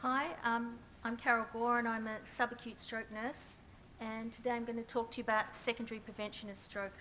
Hi, I'm Carol Gore and I'm a subacute stroke nurse, and today I'm going to talk to you about secondary prevention of stroke.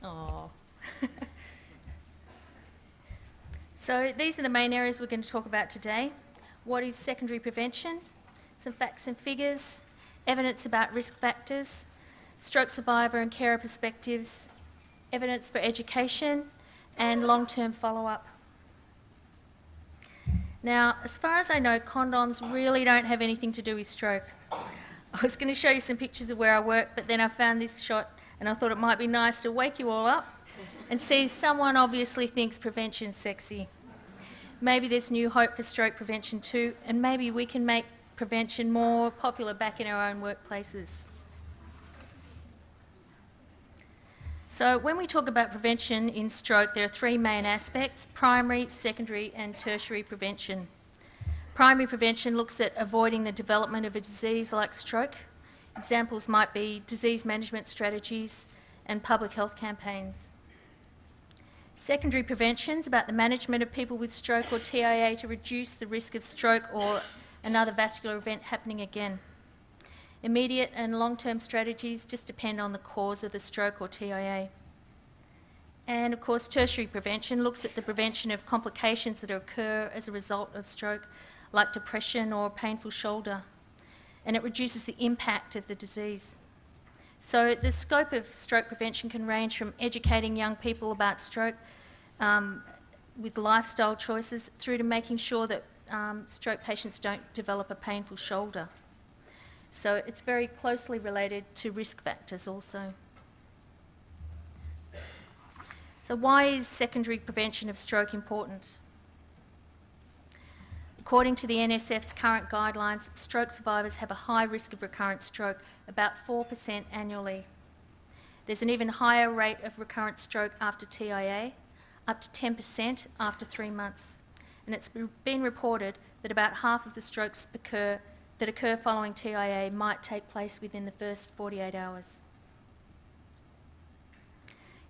Oh. So these are the main areas we're going to talk about today. What is secondary prevention? Some facts and figures, evidence about risk factors, stroke survivor and carer perspectives, evidence for education, and long-term follow-up. Now, as far as I know, condoms really don't have anything to do with stroke. I was going to show you some pictures of where I work, but then I found this shot and I thought it might be nice to wake you all up and see someone obviously thinks prevention's sexy. Maybe there's new hope for stroke prevention too, and maybe we can make prevention more popular back in our own workplaces. So when we talk about prevention in stroke, there are three main aspects: primary, secondary and tertiary prevention. Primary prevention looks at avoiding the development of a disease like stroke. Examples might be disease management strategies and public health campaigns. Secondary prevention is about the management of people with stroke or TIA to reduce the risk of stroke or another vascular event happening again. Immediate and long-term strategies just depend on the cause of the stroke or TIA. And of course, tertiary prevention looks at the prevention of complications that occur as a result of stroke, like depression or a painful shoulder, and it reduces the impact of the disease. So the scope of stroke prevention can range from educating young people about stroke with lifestyle choices through to making sure that stroke patients don't develop a painful shoulder. So it's very closely related to risk factors also. So why is secondary prevention of stroke important? According to the NSF's current guidelines, stroke survivors have a high risk of recurrent stroke, about 4% annually. There's an even higher rate of recurrent stroke after TIA, up to 10% after 3 months. And it's been reported that about half of the strokes that occur following TIA might take place within the first 48 hours.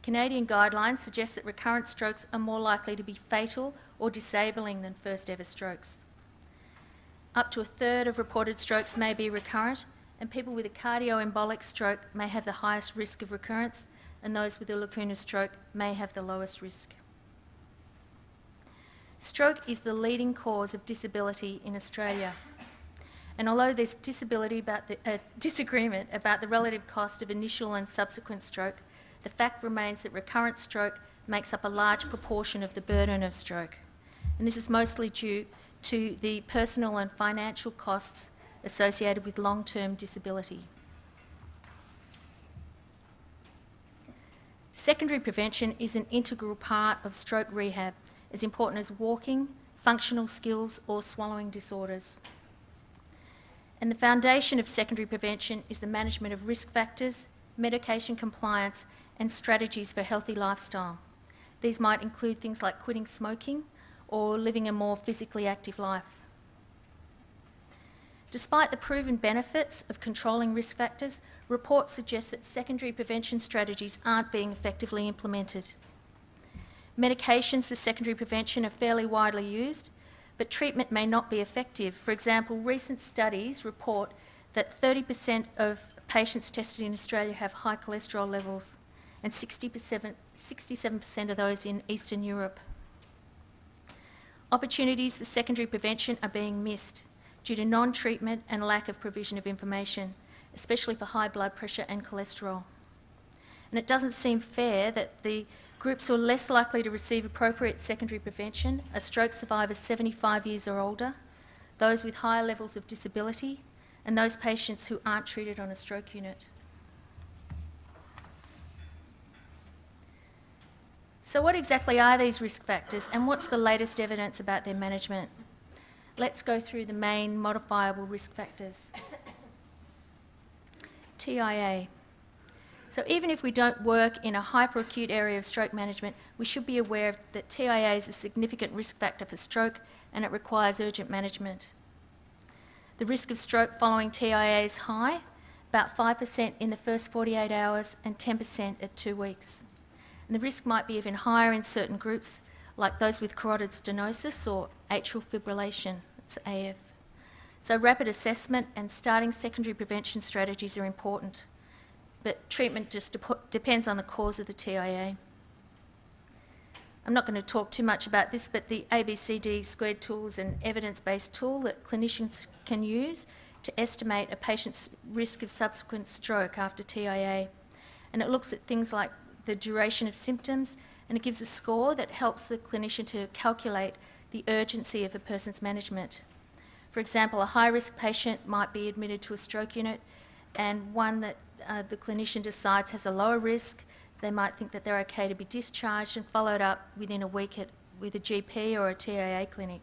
Canadian guidelines suggest that recurrent strokes are more likely to be fatal or disabling than first ever strokes. Up to a third of reported strokes may be recurrent, and people with a cardioembolic stroke may have the highest risk of recurrence, and those with a lacunar stroke may have the lowest risk. Stroke is the leading cause of disability in Australia. And although there's disagreement about the relative cost of initial and subsequent stroke, the fact remains that recurrent stroke makes up a large proportion of the burden of stroke. And this is mostly due to the personal and financial costs associated with long-term disability. Secondary prevention is an integral part of stroke rehab, as important as walking, functional skills or swallowing disorders. And the foundation of secondary prevention is the management of risk factors, medication compliance and strategies for healthy lifestyle. These might include things like quitting smoking or living a more physically active life. Despite the proven benefits of controlling risk factors, reports suggest that secondary prevention strategies aren't being effectively implemented. Medications for secondary prevention are fairly widely used, but treatment may not be effective. For example, recent studies report that 30% of patients tested in Australia have high cholesterol levels, and 67% of those in Eastern Europe. Opportunities for secondary prevention are being missed due to non-treatment and lack of provision of information, especially for high blood pressure and cholesterol. And it doesn't seem fair that the groups who are less likely to receive appropriate secondary prevention are stroke survivors 75 years or older, those with higher levels of disability, and those patients who aren't treated on a stroke unit. So what exactly are these risk factors, and what's the latest evidence about their management? Let's go through the main modifiable risk factors. TIA. So even if we don't work in a hyperacute area of stroke management, we should be aware that TIA is a significant risk factor for stroke and it requires urgent management. The risk of stroke following TIA is high, about 5% in the first 48 hours and 10% at 2 weeks. And the risk might be even higher in certain groups, like those with carotid stenosis or atrial fibrillation, it's AF. So rapid assessment and starting secondary prevention strategies are important, but treatment just depends on the cause of the TIA. I'm not going to talk too much about this, but the ABCD squared tool is an evidence-based tool that clinicians can use to estimate a patient's risk of subsequent stroke after TIA. And it looks at things like the duration of symptoms, and it gives a score that helps the clinician to calculate the urgency of a person's management. For example, a high-risk patient might be admitted to a stroke unit, and one that the clinician decides has a lower risk, they might think that they're okay to be discharged and followed up within a week with a GP or a TIA clinic.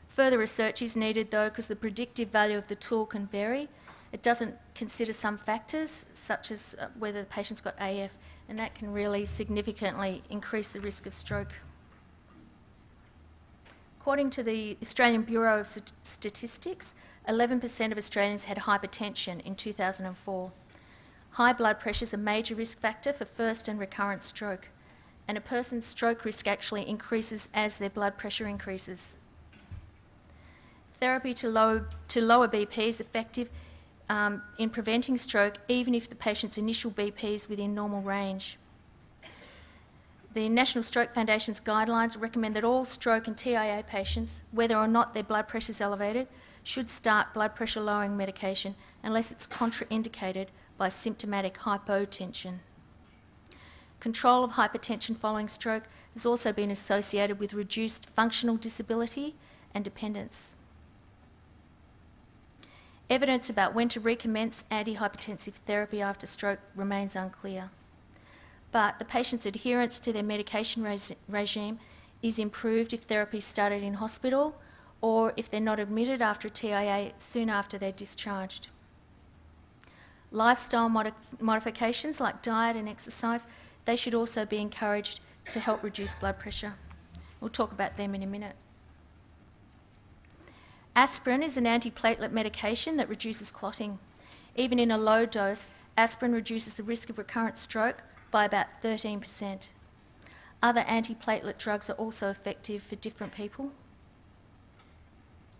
Further research is needed though, because the predictive value of the tool can vary. It doesn't consider some factors, such as whether the patient's got AF, and that can really significantly increase the risk of stroke. According to the Australian Bureau of Statistics, 11% of Australians had hypertension in 2004. High blood pressure is a major risk factor for first and recurrent stroke, and a person's stroke risk actually increases as their blood pressure increases. Therapy to lower BP is effective in preventing stroke, even if the patient's initial BP is within normal range. The National Stroke Foundation's guidelines recommend that all stroke and TIA patients, whether or not their blood pressure is elevated, should start blood pressure lowering medication unless it's contraindicated by symptomatic hypotension. Control of hypertension following stroke has also been associated with reduced functional disability and dependence. Evidence about when to recommence antihypertensive therapy after stroke remains unclear, but the patient's adherence to their medication regime is improved if therapy is started in hospital or if they're not admitted after a TIA soon after they're discharged. Lifestyle modifications like diet and exercise, they should also be encouraged to help reduce blood pressure. We'll talk about them in a minute. Aspirin is an antiplatelet medication that reduces clotting. Even in a low dose, aspirin reduces the risk of recurrent stroke by about 13%. Other antiplatelet drugs are also effective for different people.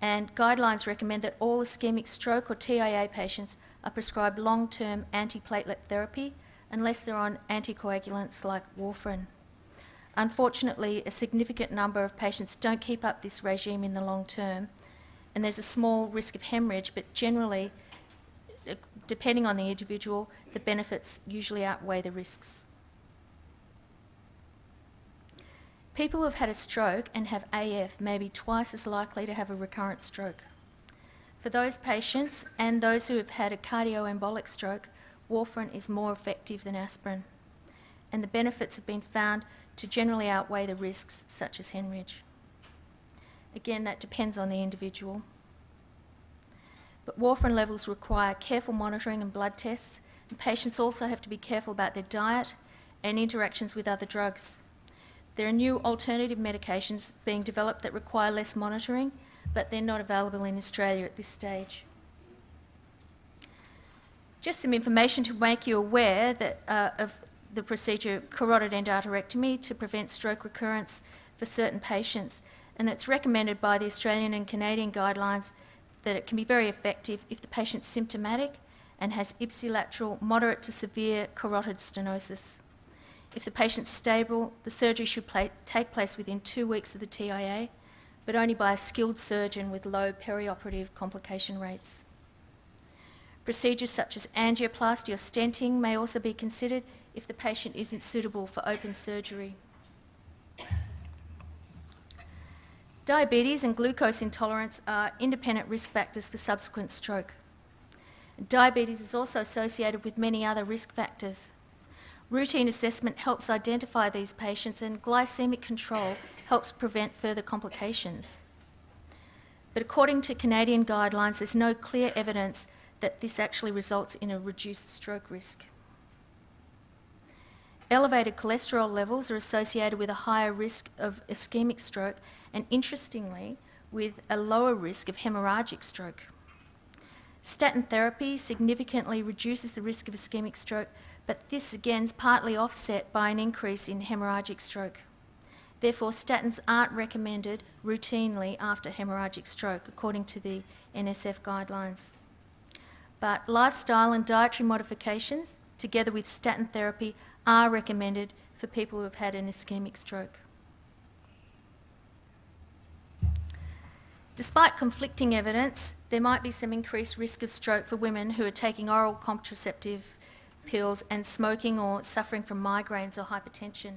And guidelines recommend that all ischemic stroke or TIA patients are prescribed long-term antiplatelet therapy unless they're on anticoagulants like warfarin. Unfortunately, a significant number of patients don't keep up this regime in the long term, and there's a small risk of hemorrhage, but generally, depending on the individual, the benefits usually outweigh the risks. People who have had a stroke and have AF may be twice as likely to have a recurrent stroke. For those patients and those who have had a cardioembolic stroke, warfarin is more effective than aspirin, and the benefits have been found to generally outweigh the risks, such as hemorrhage. Again, that depends on the individual. But warfarin levels require careful monitoring and blood tests, and patients also have to be careful about their diet and interactions with other drugs. There are new alternative medications being developed that require less monitoring, but they're not available in Australia at this stage. Just some information to make you aware that, of the procedure carotid endarterectomy to prevent stroke recurrence for certain patients, and it's recommended by the Australian and Canadian guidelines that it can be very effective if the patient's symptomatic and has ipsilateral moderate to severe carotid stenosis. If the patient's stable, the surgery should take place within 2 weeks of the TIA, but only by a skilled surgeon with low perioperative complication rates. Procedures such as angioplasty or stenting may also be considered if the patient isn't suitable for open surgery. Diabetes and glucose intolerance are independent risk factors for subsequent stroke. Diabetes is also associated with many other risk factors. Routine assessment helps identify these patients, and glycemic control helps prevent further complications. But according to Canadian guidelines, there's no clear evidence that this actually results in a reduced stroke risk. Elevated cholesterol levels are associated with a higher risk of ischemic stroke and, interestingly, with a lower risk of hemorrhagic stroke. Statin therapy significantly reduces the risk of ischemic stroke, but this again is partly offset by an increase in hemorrhagic stroke. Therefore, statins aren't recommended routinely after hemorrhagic stroke, according to the NSF guidelines. But lifestyle and dietary modifications, together with statin therapy, are recommended for people who have had an ischemic stroke. Despite conflicting evidence, there might be some increased risk of stroke for women who are taking oral contraceptive pills and smoking or suffering from migraines or hypertension.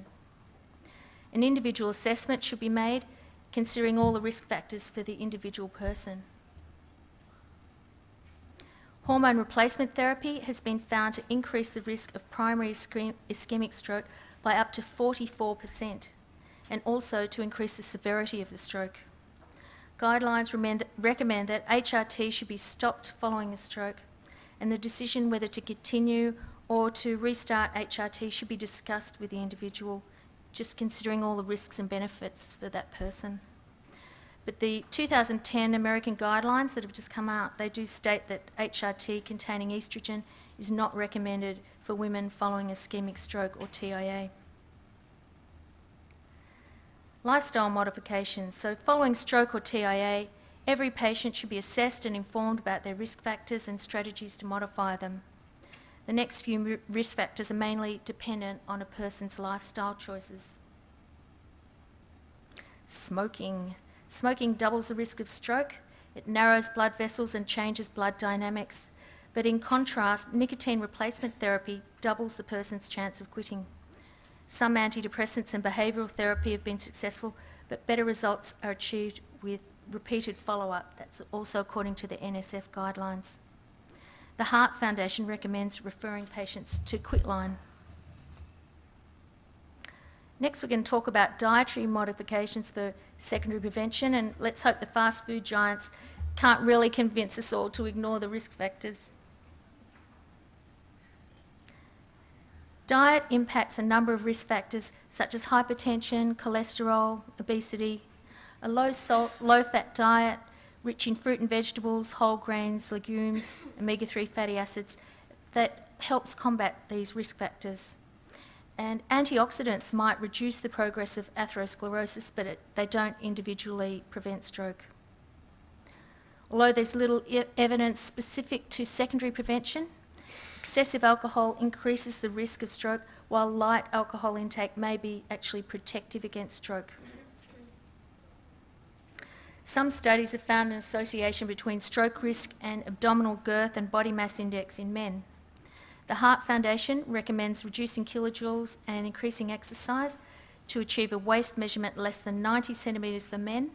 An individual assessment should be made, considering all the risk factors for the individual person. Hormone replacement therapy has been found to increase the risk of primary ischemic stroke by up to 44%, and also to increase the severity of the stroke. Guidelines recommend that HRT should be stopped following a stroke, and the decision whether to continue or to restart HRT should be discussed with the individual, just considering all the risks and benefits for that person. But the 2010 American guidelines that have just come out, they do state that HRT containing estrogen is not recommended for women following ischemic stroke or TIA. Lifestyle modifications. So following stroke or TIA, every patient should be assessed and informed about their risk factors and strategies to modify them. The next few risk factors are mainly dependent on a person's lifestyle choices. Smoking. Smoking doubles the risk of stroke. It narrows blood vessels and changes blood dynamics. But in contrast, nicotine replacement therapy doubles the person's chance of quitting. Some antidepressants and behavioural therapy have been successful, but better results are achieved with repeated follow-up. That's also according to the NSF guidelines. The Heart Foundation recommends referring patients to Quitline. Next, we're going to talk about dietary modifications for secondary prevention, and let's hope the fast food giants can't really convince us all to ignore the risk factors. Diet impacts a number of risk factors such as hypertension, cholesterol, obesity. A low-salt, low-fat diet, rich in fruit and vegetables, whole grains, legumes, omega-3 fatty acids, that helps combat these risk factors. And antioxidants might reduce the progress of atherosclerosis, but they don't individually prevent stroke. Although there's little evidence specific to secondary prevention, excessive alcohol increases the risk of stroke, while light alcohol intake may be actually protective against stroke. Some studies have found an association between stroke risk and abdominal girth and body mass index in men. The Heart Foundation recommends reducing kilojoules and increasing exercise to achieve a waist measurement less than 90 centimetres for men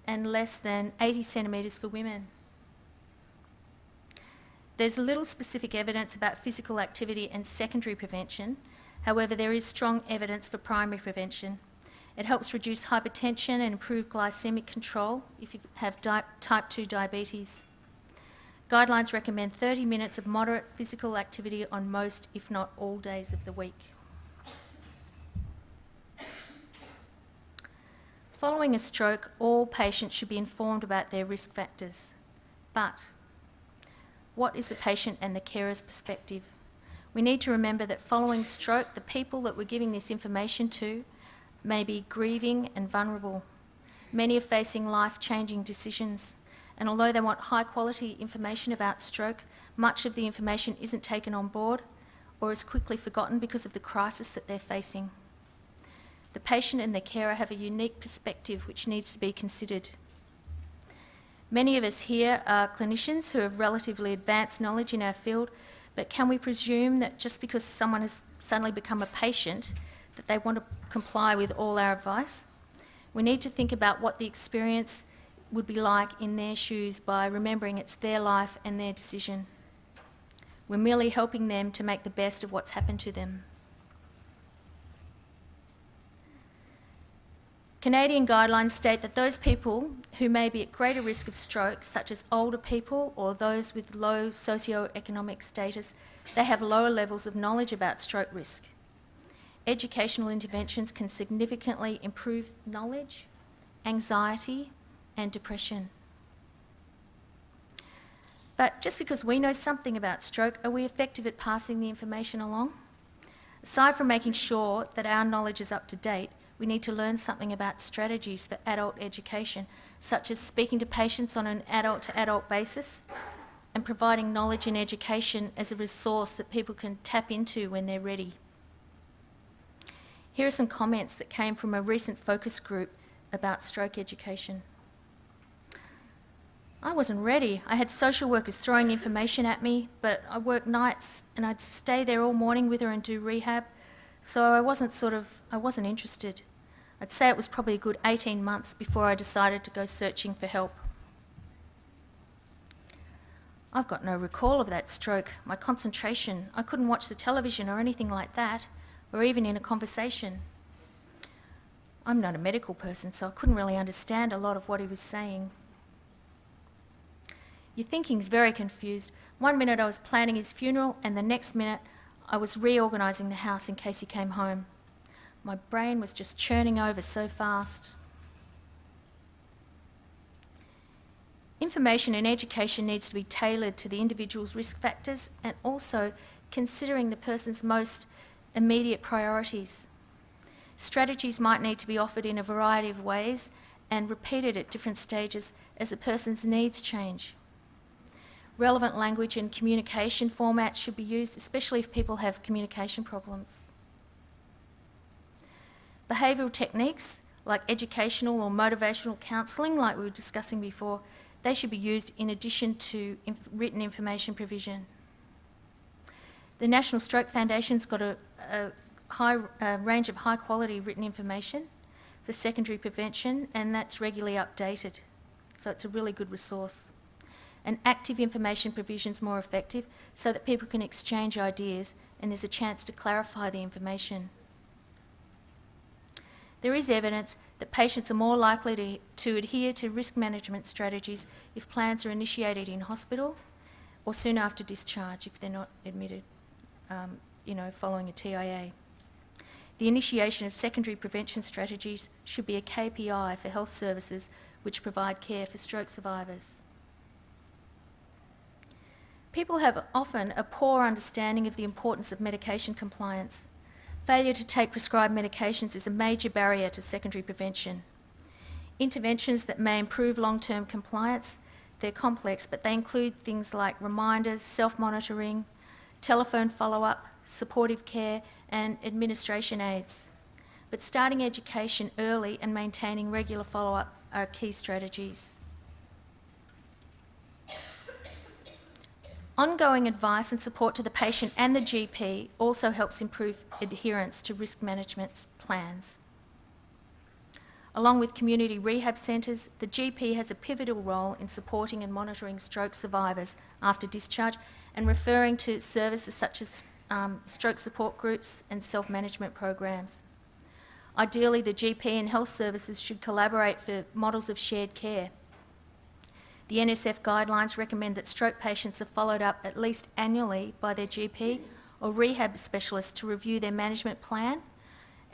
and less than 80 centimetres for women. There's little specific evidence about physical activity and secondary prevention. However, there is strong evidence for primary prevention. It helps reduce hypertension and improve glycemic control if you have type 2 diabetes. Guidelines recommend 30 minutes of moderate physical activity on most, if not all, days of the week. Following a stroke, all patients should be informed about their risk factors. But what is the patient and the carer's perspective? We need to remember that following stroke, the people that we're giving this information to may be grieving and vulnerable. Many are facing life-changing decisions, and although they want high-quality information about stroke, much of the information isn't taken on board or is quickly forgotten because of the crisis that they're facing. The patient and their carer have a unique perspective which needs to be considered. Many of us here are clinicians who have relatively advanced knowledge in our field, but can we presume that just because someone has suddenly become a patient, that they want to comply with all our advice? We need to think about what the experience would be like in their shoes by remembering it's their life and their decision. We're merely helping them to make the best of what's happened to them. Canadian guidelines state that those people who may be at greater risk of stroke, such as older people or those with low socioeconomic status, they have lower levels of knowledge about stroke risk. Educational interventions can significantly improve knowledge, anxiety, and depression. But just because we know something about stroke, are we effective at passing the information along? Aside from making sure that our knowledge is up to date, we need to learn something about strategies for adult education, such as speaking to patients on an adult-to-adult basis and providing knowledge and education as a resource that people can tap into when they're ready. Here are some comments that came from a recent focus group about stroke education. I wasn't ready. I had social workers throwing information at me, but I worked nights and I'd stay there all morning with her and do rehab, so I wasn't interested. I'd say it was probably a good 18 months before I decided to go searching for help. I've got no recall of that stroke. My concentration, I couldn't watch the television or anything like that, or even in a conversation. I'm not a medical person, so I couldn't really understand a lot of what he was saying. Your thinking's very confused. One minute I was planning his funeral, and the next minute I was reorganising the house in case he came home. My brain was just churning over so fast. Information and education needs to be tailored to the individual's risk factors and also considering the person's most immediate priorities. Strategies might need to be offered in a variety of ways and repeated at different stages as a person's needs change. Relevant language and communication formats should be used, especially if people have communication problems. Behavioural techniques like educational or motivational counselling, like we were discussing before, they should be used in addition to written information provision. The National Stroke Foundation's got a range of high quality written information for secondary prevention, and that's regularly updated. So it's a really good resource. And active information provision is more effective so that people can exchange ideas and there's a chance to clarify the information. There is evidence that patients are more likely to adhere to risk management strategies if plans are initiated in hospital or soon after discharge if they're not admitted, following a TIA. The initiation of secondary prevention strategies should be a KPI for health services which provide care for stroke survivors. People have often a poor understanding of the importance of medication compliance. Failure to take prescribed medications is a major barrier to secondary prevention. Interventions that may improve long-term compliance, they're complex, but they include things like reminders, self-monitoring, telephone follow-up, supportive care, and administration aids. But starting education early and maintaining regular follow-up are key strategies. Ongoing advice and support to the patient and the GP also helps improve adherence to risk management plans. Along with community rehab centres, the GP has a pivotal role in supporting and monitoring stroke survivors after discharge and referring to services such as stroke support groups and self-management programs. Ideally, the GP and health services should collaborate for models of shared care. The NSF guidelines recommend that stroke patients are followed up at least annually by their GP or rehab specialist to review their management plan,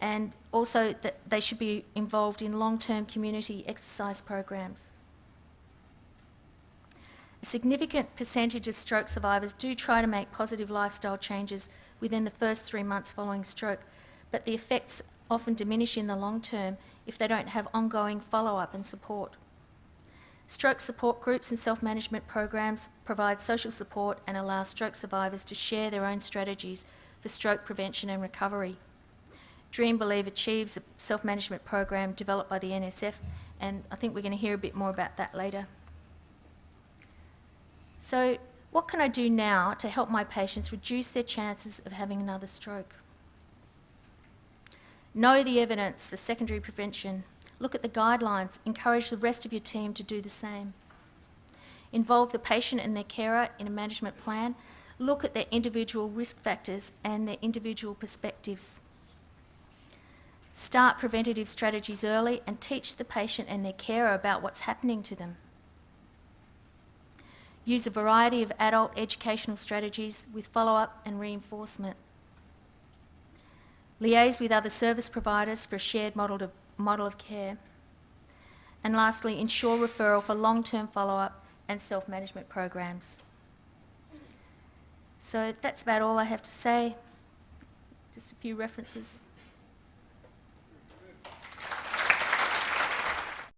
and also that they should be involved in long-term community exercise programs. A significant percentage of stroke survivors do try to make positive lifestyle changes within the first 3 months following stroke, but the effects often diminish in the long term if they don't have ongoing follow-up and support. Stroke support groups and self-management programs provide social support and allow stroke survivors to share their own strategies for stroke prevention and recovery. Dream Believe Achieves a self-management program developed by the NSF, and I think we're going to hear a bit more about that later. So, what can I do now to help my patients reduce their chances of having another stroke? Know the evidence for secondary prevention. Look at the guidelines. Encourage the rest of your team to do the same. Involve the patient and their carer in a management plan. Look at their individual risk factors and their individual perspectives. Start preventative strategies early and teach the patient and their carer about what's happening to them. Use a variety of adult educational strategies with follow-up and reinforcement. Liaise with other service providers for a shared model of care. And lastly, ensure referral for long-term follow-up and self-management programs. So that's about all I have to say. Just a few references.